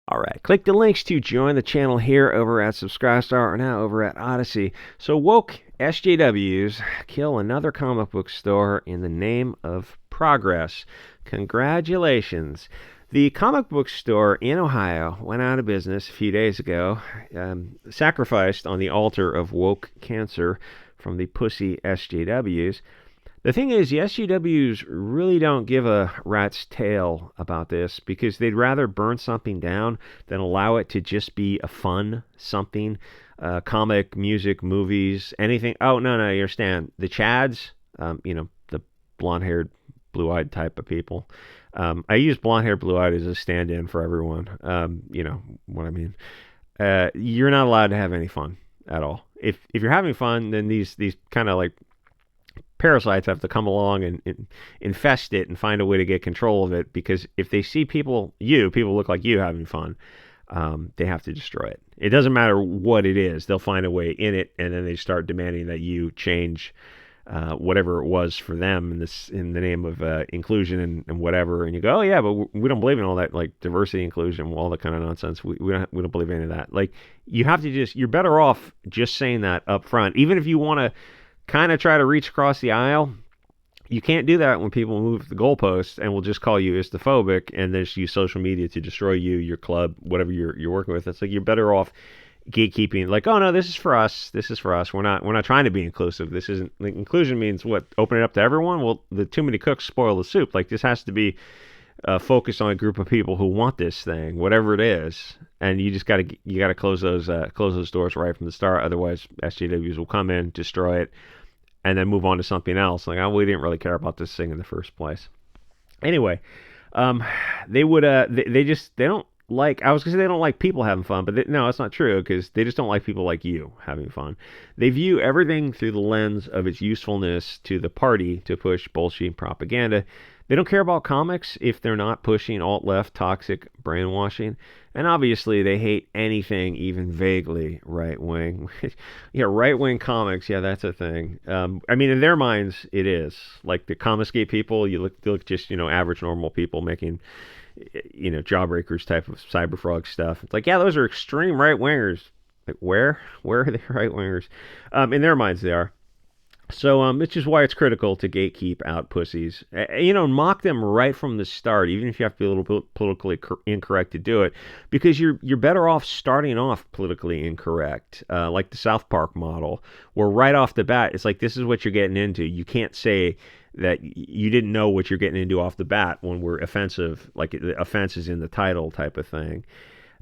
All right, click the links to join the channel here over at Subscribestar or now over at Odyssey. So woke SJWs kill another comic book store in the name of progress. Congratulations. The comic book store in Ohio went out of business a few days ago, sacrificed on the altar of woke cancer from the pussy SJWs. The thing is, the SJWs really don't give a rat's tail about this because they'd rather burn something down than allow it to just be a fun something. Comic, music, movies, anything. Oh, no, you understand. The Chads, the blonde haired, blue eyed type of people. I use blonde haired, blue eyed as a stand in for everyone. You know what I mean. You're not allowed to have any fun at all. If you're having fun, then these kind of like parasites have to come along and infest it and find a way to get control of it, because if they see people look like you having fun, they have to destroy it. It doesn't matter what it is, they'll find a way in it, and then they start demanding that you change whatever it was for them in the name of inclusion and whatever. And you go, oh yeah, but we don't believe in all that, like diversity, inclusion, all that kind of nonsense. We don't believe in any of that. Like, you have to you're better off just saying that up front, even if you want to kind of try to reach across the aisle. You can't do that when people move the goalposts and will just call you Islamophobic and then just use social media to destroy you, your club, whatever you're working with. It's like you're better off gatekeeping. Like, oh no, this is for us. This is for us. We're not trying to be inclusive. This isn't, like, inclusion means what? Open it up to everyone? Well, the too many cooks spoil the soup. Like, this has to be focused on a group of people who want this thing, whatever it is, and you gotta close those doors right from the start. Otherwise, SJWs will come in, destroy it, and then move on to something else. Like, oh, we didn't really care about this thing in the first place. Anyway, they don't like, I was gonna say they don't like people having fun, but no, that's not true, because they just don't like people like you having fun. They view everything through the lens of its usefulness to the party to push bullshit propaganda. They don't care about comics if they're not pushing alt-left toxic brainwashing. And obviously, they hate anything even vaguely right-wing. Yeah, right-wing comics, yeah, that's a thing. I mean, in their minds, it is. Like the Comicsgate people, they look just, average, normal people making, jawbreakers type of cyberfrog stuff. It's like, yeah, those are extreme right-wingers. Like, where? Where are they right-wingers? In their minds, they are. So, which is why it's critical to gatekeep out pussies. Mock them right from the start, even if you have to be a little bit politically incorrect to do it, because you're better off starting off politically incorrect, like the South Park model, where right off the bat, it's like, this is what you're getting into. You can't say that you didn't know what you're getting into off the bat when we're offensive, like the offense is in the title type of thing.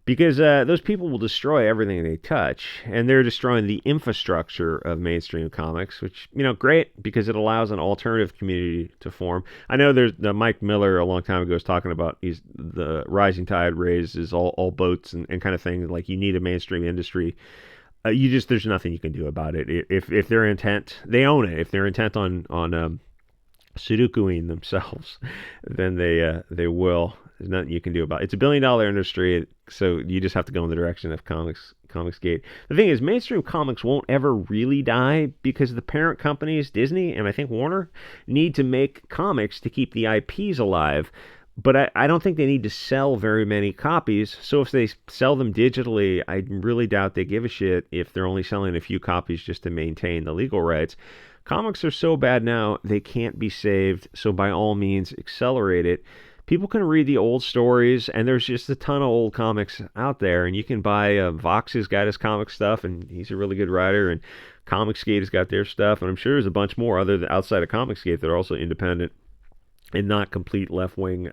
Because those people will destroy everything they touch, and they're destroying the infrastructure of mainstream comics, which, great, because it allows an alternative community to form. I know there's Mike Miller a long time ago was talking about the rising tide raises all boats and kind of thing. Like, you need a mainstream industry. There's nothing you can do about it. If they're intent, they own it. If they're intent on Sudokuing themselves, then they will. There's nothing you can do about it. It's a billion-dollar industry, so you just have to go in the direction of Comicsgate. The thing is, mainstream comics won't ever really die because the parent companies, Disney and I think Warner, need to make comics to keep the IPs alive. But I don't think they need to sell very many copies. So if they sell them digitally, I really doubt they give a shit if they're only selling a few copies just to maintain the legal rights. Comics are so bad now, they can't be saved. So by all means, accelerate it. People can read the old stories, and there's just a ton of old comics out there, and you can buy Vox has got his comic stuff, and he's a really good writer, and Comicsgate has got their stuff, and I'm sure there's a bunch more outside of Comicsgate that are also independent and not complete left-wing,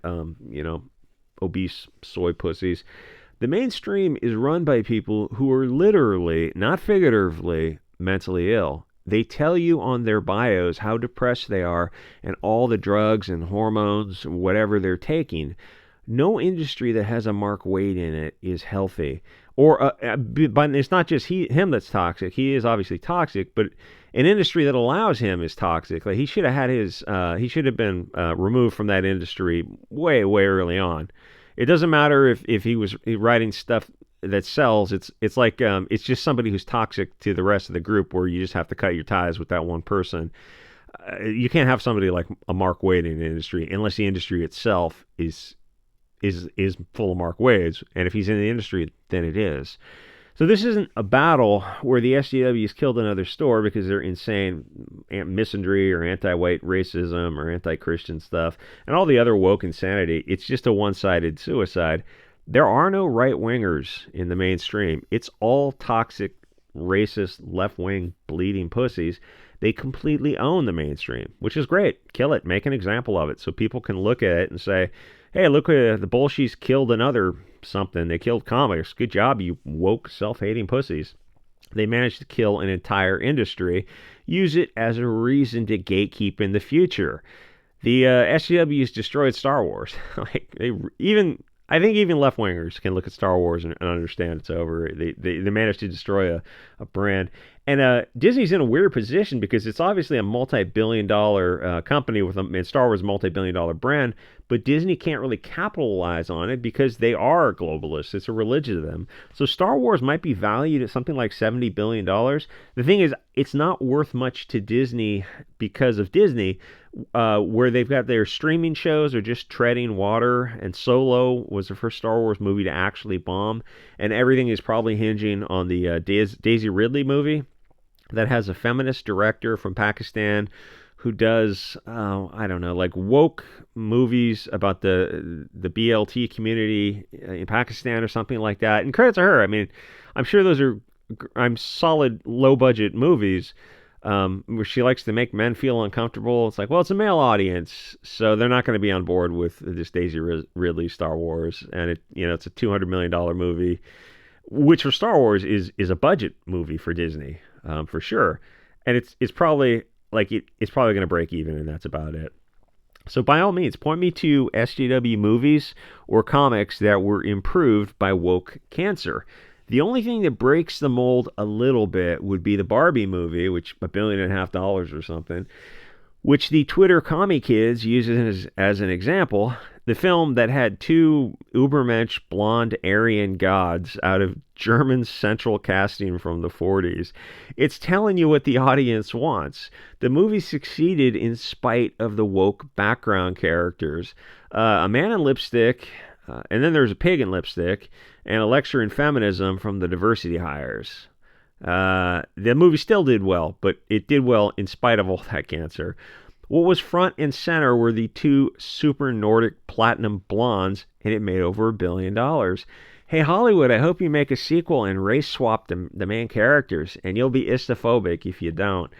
obese soy pussies. The mainstream is run by people who are literally, not figuratively, mentally ill. They tell you on their bios how depressed they are and all the drugs and hormones, whatever they're taking. No industry that has a Mark Waid in it is healthy. But it's not just him that's toxic. He is obviously toxic, but an industry that allows him is toxic. Like, he should have he should have been removed from that industry way, way early on. It doesn't matter if he was writing stuff that sells. It's like it's just somebody who's toxic to the rest of the group, where you just have to cut your ties with that one person. You can't have somebody like a Mark Waid in the industry unless the industry itself is is full of Mark Waid's, and if he's in the industry, then it is. So this isn't a battle where the SJWs killed another store because they're insane misandry or anti-white racism or anti-Christian stuff and all the other woke insanity. It's just a one-sided suicide. There are no right-wingers in the mainstream. It's all toxic, racist, left-wing, bleeding pussies. They completely own the mainstream, which is great. Kill it. Make an example of it so people can look at it and say, hey, look, the Bolsheviks killed another something. They killed comics. Good job, you woke, self-hating pussies. They managed to kill an entire industry. Use it as a reason to gatekeep in the future. The SJWs destroyed Star Wars. I think even left-wingers can look at Star Wars and understand it's over. They managed to destroy a brand. And Disney's in a weird position because it's obviously a multi-billion-dollar company and Star Wars is a multi-billion-dollar brand, but Disney can't really capitalize on it because they are globalists. It's a religion to them. So Star Wars might be valued at something like $70 billion. The thing is, it's not worth much to Disney because of Disney, where they've got their streaming shows are just treading water, and Solo was the first Star Wars movie to actually bomb, and everything is probably hinging on the Daisy Ridley movie that has a feminist director from Pakistan who does, I don't know, like woke movies about the BLT community in Pakistan or something like that. And credit to her. I mean, I'm sure those are solid, low-budget movies where she likes to make men feel uncomfortable. It's like, well, it's a male audience, so they're not going to be on board with this Daisy Ridley Star Wars. And it's a $200 million movie, which for Star Wars is a budget movie for Disney, for sure. And it's probably it's probably going to break even, and that's about it. So by all means, point me to SJW movies or comics that were improved by woke cancer. The only thing that breaks the mold a little bit would be the Barbie movie, which $1.5 billion or something, which the Twitter commie kids use as an example. The film that had two Ubermensch blonde Aryan gods out of German central casting from the 40s. It's telling you what the audience wants. The movie succeeded in spite of the woke background characters. A man in lipstick, and then there's a pig in lipstick, and a lecture in feminism from the diversity hires. The movie still did well, but it did well in spite of all that cancer. What was front and center were the two super Nordic platinum blondes, and it made over $1 billion. Hey, Hollywood, I hope you make a sequel and race swap the main characters, and you'll be istophobic if you don't.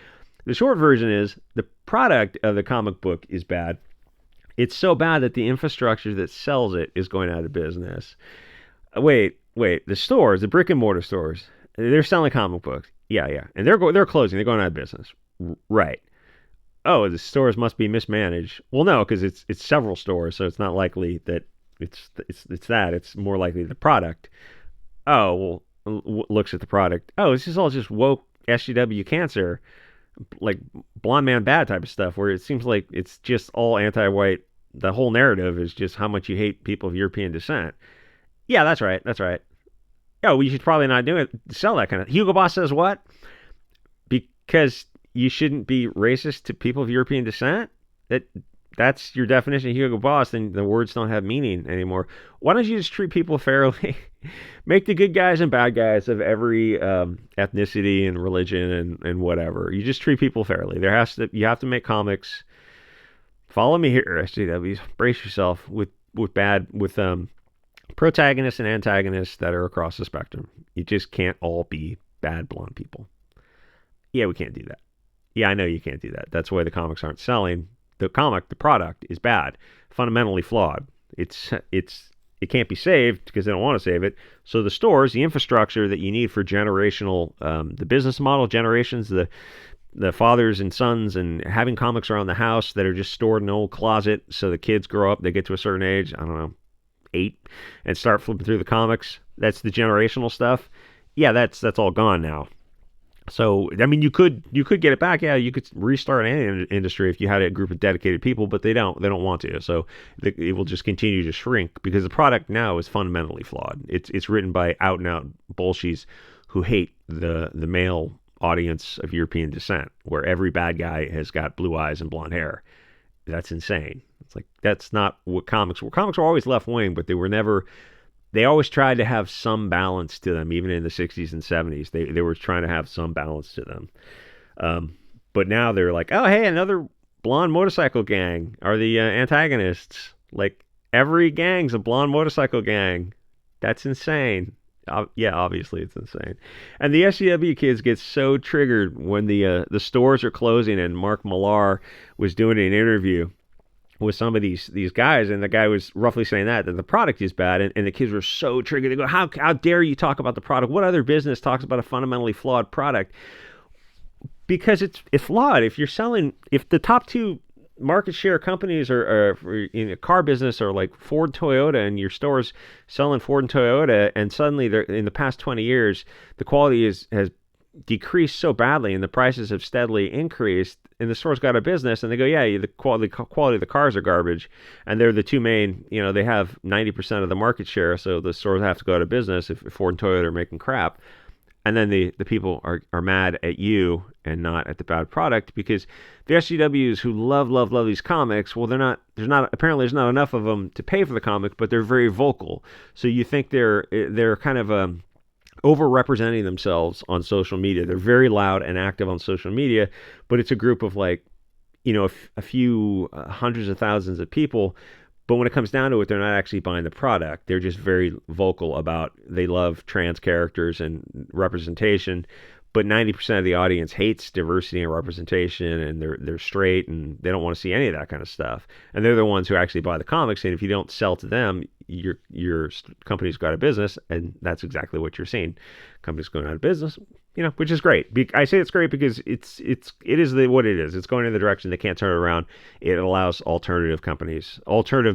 The short version is the product of the comic book is bad. It's so bad that the infrastructure that sells it is going out of business. Wait, the stores, the brick and mortar stores, they're selling comic books. Yeah, and they're closing. They're going out of business. Right. Oh, the stores must be mismanaged. Well, no, because it's several stores, so it's not likely that it's that. It's more likely the product. Oh, well, looks at the product. Oh, this is all just woke SJW cancer, like blonde man bad type of stuff, where it seems like it's just all anti-white. The whole narrative is just how much you hate people of European descent. Yeah, that's right. Oh, we should probably not do it. Sell that kind of. Hugo Boss says what? Because you shouldn't be racist to people of European descent? That's your definition of Hugo Boss, then the words don't have meaning anymore. Why don't you just treat people fairly? Make the good guys and bad guys of every ethnicity and religion and whatever. You just treat people fairly. You have to make comics. Follow me here, SJWs. Brace yourself with protagonists and antagonists that are across the spectrum. You just can't all be bad blonde people. Yeah, we can't do that. Yeah, I know you can't do that. That's why the comics aren't selling. The product is bad, fundamentally flawed. It can't be saved because they don't want to save it. So the stores, the infrastructure that you need for generational, the business model generations, the fathers and sons, and having comics around the house that are just stored in an old closet, so the kids grow up, they get to a certain age, I don't know, 8, and start flipping through the comics. That's the generational stuff. Yeah, that's all gone now. So, I mean, you could get it back. Yeah, you could restart any industry if you had a group of dedicated people, but they don't want to. So it will just continue to shrink because the product now is fundamentally flawed. It's written by out and out bullshies who hate the male audience of European descent, where every bad guy has got blue eyes and blonde hair. That's insane. It's like that's not what comics were. Comics were always left wing, but they were never. They always tried to have some balance to them, even in the 60s and 70s. They were trying to have some balance to them. But now they're like, oh, hey, another blonde motorcycle gang are the antagonists. Like, every gang's a blonde motorcycle gang. That's insane. Yeah, obviously it's insane. And the SJW kids get so triggered when the stores are closing, and Mark Millar was doing an interview with some of these guys, and the guy was roughly saying that the product is bad, and the kids were so triggered. They go, how dare you talk about the product? What other business talks about a fundamentally flawed product? Because it's flawed. If the top two market share companies are in a car business are like Ford, Toyota, and your store's selling Ford and Toyota, and suddenly they're, in the past 20 years, the quality has decreased so badly and the prices have steadily increased, and the store's got a business, and they go, yeah, the quality of the cars are garbage, and they're the two main, they have 90% of the market share, so the stores have to go out of business if Ford and Toyota are making crap. And then the people are mad at you and not at the bad product, because the SJWs who love these comics, well, there's not enough of them to pay for the comic, but they're very vocal. So you think they're kind of overrepresenting themselves on social media. They're very loud and active on social media, but it's a group of like, a few hundreds of thousands of people. But when it comes down to it, they're not actually buying the product. They're just very vocal about they love trans characters and representation. But 90% of the audience hates diversity and representation, and they're straight, and they don't want to see any of that kind of stuff. And they're the ones who actually buy the comics. And if you don't sell to them, your company's got a business, and that's exactly what you're seeing. Companies going out of business, which is great. I say it's great because it is what it is. It's going in the direction they can't turn it around. It allows alternative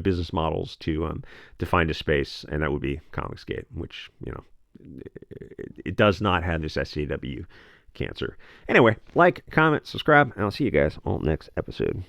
business models to find a space, and that would be Comicsgate, which it does not have this SJW cancer. Anyway, like, comment, subscribe, and I'll see you guys on the next episode.